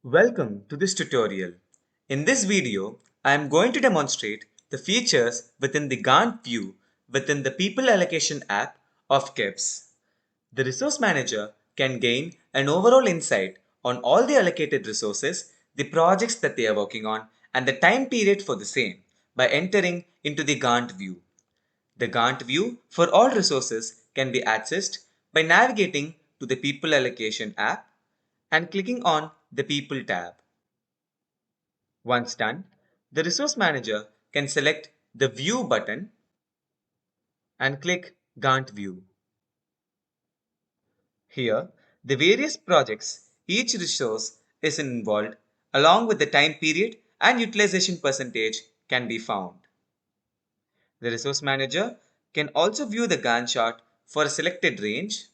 Welcome to this tutorial. In this video, I am going to demonstrate the features within the Gantt view within the People Allocation app of KEBS. The Resource Manager can gain an overall insight on all the allocated resources, the projects that they are working on, and the time period for the same by entering into the Gantt view. The Gantt view for all resources can be accessed by navigating to the People Allocation app and clicking on the People tab. Once done, the Resource Manager can select the View button and click Gantt View. Here, the various projects each resource is involved along with the time period and utilization percentage can be found. The Resource Manager can also view the Gantt chart for a selected range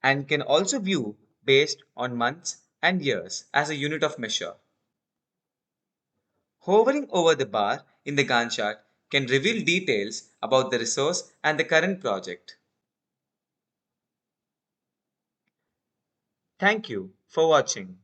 and can also view based on months and years as a unit of measure. Hovering over the bar in the Gantt chart can reveal details about the resource and the current project. Thank you for watching.